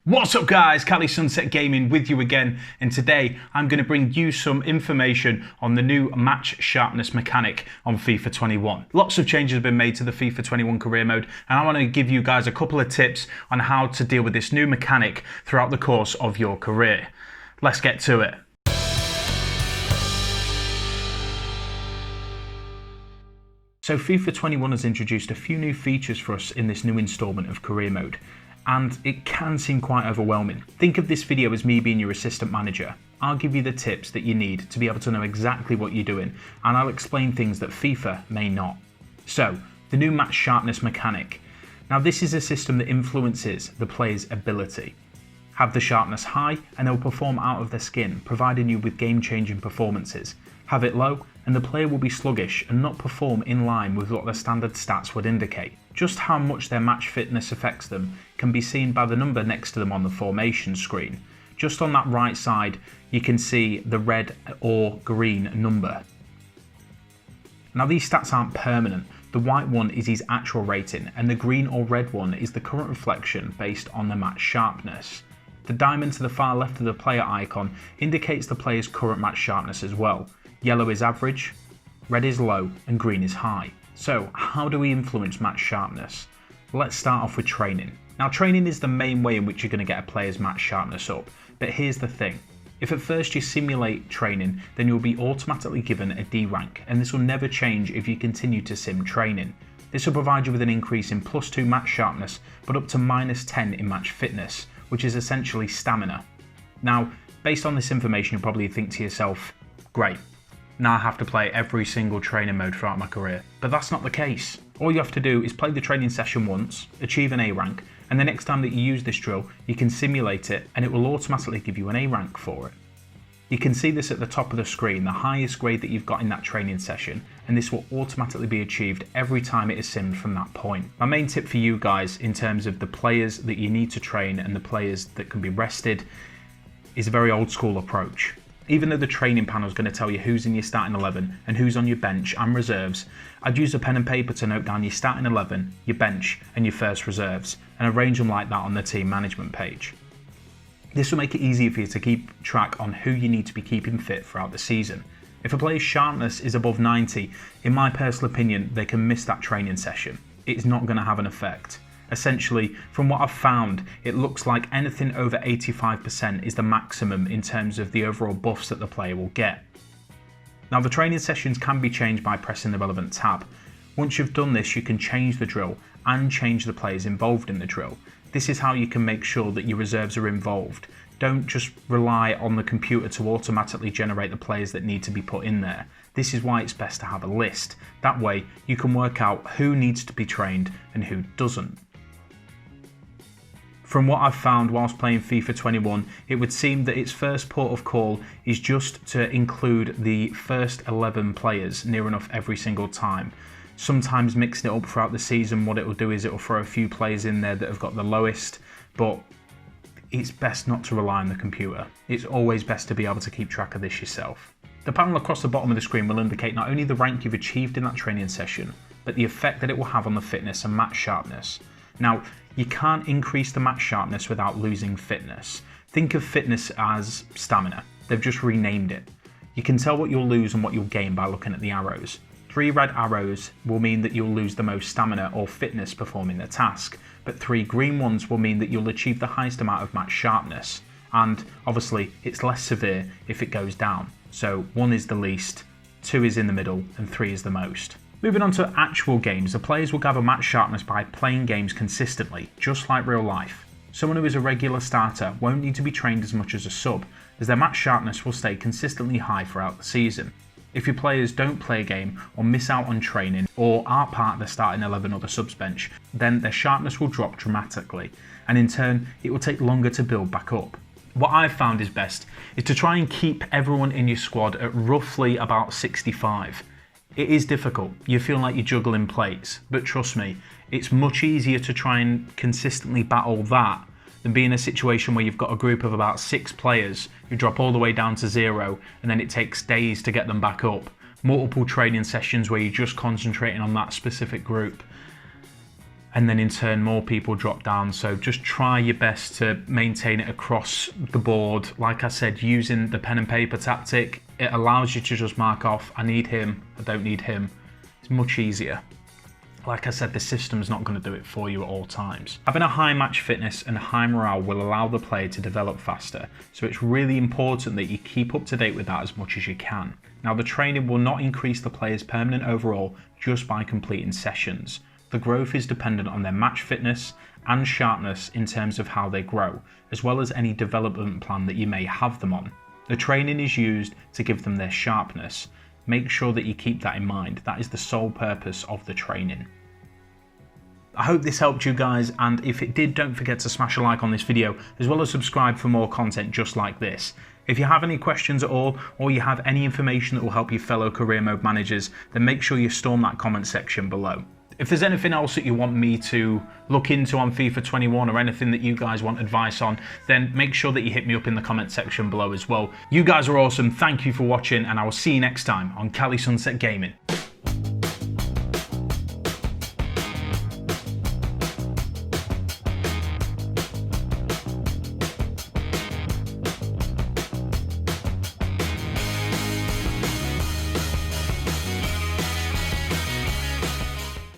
What's up guys, Cali Sunset Gaming with you again, and today I'm going to bring you some information on the new match sharpness mechanic on FIFA 21. Lots of changes have been made to the FIFA 21 career mode, and I want to give you guys a couple of tips on how to deal with this new mechanic throughout the course of your career. Let's get to it. So FIFA 21 has introduced a few new features for us in this new installment of career mode, and it can seem quite overwhelming. Think of this video as me being your assistant manager. I'll give you the tips that you need to be able to know exactly what you're doing, and I'll explain things that FIFA may not. So, the new match sharpness mechanic. Now this is a system that influences the player's ability. Have the sharpness high and they'll perform out of their skin, providing you with game-changing performances. Have it low and the player will be sluggish and not perform in line with what their standard stats would indicate. Just how much their match fitness affects them can be seen by the number next to them on the formation screen. Just on that right side you can see the red or green number. Now these stats aren't permanent. The white one is his actual rating and the green or red one is the current reflection based on the match sharpness. The diamond to the far left of the player icon indicates the player's current match sharpness as well. Yellow is average, red is low and green is high. So how do we influence match sharpness? Let's start off with training. Now training is the main way in which you're going to get a player's match sharpness up, but here's the thing. If at first you simulate training, then you'll be automatically given a D rank, and this will never change if you continue to sim training. This will provide you with an increase in +2 match sharpness, but up to -10 in match fitness, which is essentially stamina. Now, based on this information, you'll probably think to yourself, great, now I have to play every single training mode throughout my career. But that's not the case. All you have to do is play the training session once, achieve an A rank, and the next time that you use this drill, you can simulate it and it will automatically give you an A rank for it. You can see this at the top of the screen, the highest grade that you've got in that training session, and this will automatically be achieved every time it is simmed from that point. My main tip for you guys in terms of the players that you need to train and the players that can be rested is a very old school approach. Even though the training panel is going to tell you who's in your starting 11 and who's on your bench and reserves, I'd use a pen and paper to note down your starting 11, your bench and your first reserves and arrange them like that on the team management page. This will make it easier for you to keep track on who you need to be keeping fit throughout the season. If a player's sharpness is above 90, in my personal opinion, they can miss that training session. It's not going to have an effect. Essentially, from what I've found, it looks like anything over 85% is the maximum in terms of the overall buffs that the player will get. Now the training sessions can be changed by pressing the relevant tab. Once you've done this, you can change the drill and change the players involved in the drill. This is how you can make sure that your reserves are involved. Don't just rely on the computer to automatically generate the players that need to be put in there. This is why it's best to have a list. That way you can work out who needs to be trained and who doesn't. From what I've found whilst playing FIFA 21, it would seem that its first port of call is just to include the first 11 players near enough every single time. Sometimes mixing it up throughout the season, what it will do is it will throw a few players in there that have got the lowest, but it's best not to rely on the computer. It's always best to be able to keep track of this yourself. The panel across the bottom of the screen will indicate not only the rank you've achieved in that training session, but the effect that it will have on the fitness and match sharpness. Now, you can't increase the match sharpness without losing fitness. Think of fitness as stamina. They've just renamed it. You can tell what you'll lose and what you'll gain by looking at the arrows. 3 red arrows will mean that you'll lose the most stamina or fitness performing the task, but 3 green ones will mean that you'll achieve the highest amount of match sharpness. And obviously, it's less severe if it goes down. So 1 is the least, 2 is in the middle, and 3 is the most. Moving on to actual games, the players will gather match sharpness by playing games consistently, just like real life. Someone who is a regular starter won't need to be trained as much as a sub, as their match sharpness will stay consistently high throughout the season. If your players don't play a game or miss out on training or aren't part of the starting 11 or the subs bench, then their sharpness will drop dramatically, and in turn it will take longer to build back up. What I've found is best is to try and keep everyone in your squad at roughly about 65. It is difficult, you feel like you're juggling plates, but trust me, it's much easier to try and consistently battle that than be in a situation where you've got a group of about 6 players who drop all the way down to 0 and then it takes days to get them back up. Multiple training sessions where you're just concentrating on that specific group. and then in turn more people drop down. So just try your best to maintain it across the board. Like I said, using the pen and paper tactic, it allows you to just mark off, I need him, I don't need him. It's much easier. Like I said, the system's not going to do it for you at all times. Having a high match fitness and high morale will allow the player to develop faster, so it's really important that you keep up to date with that as much as you can. Now, the training will not increase the player's permanent overall just by completing sessions. The growth is dependent on their match fitness and sharpness in terms of how they grow, as well as any development plan that you may have them on. The training is used to give them their sharpness. Make sure that you keep that in mind. That is the sole purpose of the training. I hope this helped you guys, and if it did, don't forget to smash a like on this video, as well as subscribe for more content just like this. If you have any questions at all, or you have any information that will help your fellow career mode managers, then make sure you storm that comment section below. If there's anything else that you want me to look into on FIFA 21 or anything that you guys want advice on, then make sure that you hit me up in the comment section below as well. You guys are awesome, thank you for watching, and I will see you next time on Cali Sunset Gaming.